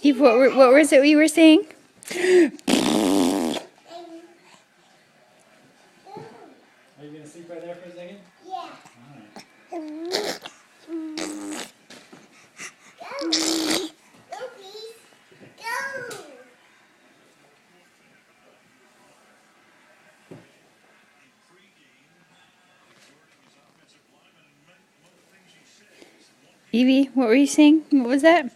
Eve, what was it you were saying? Are you going to sleep right there for a second? Yeah. Alright. Go. Go, please. Go. Evie, what were you saying? What was that?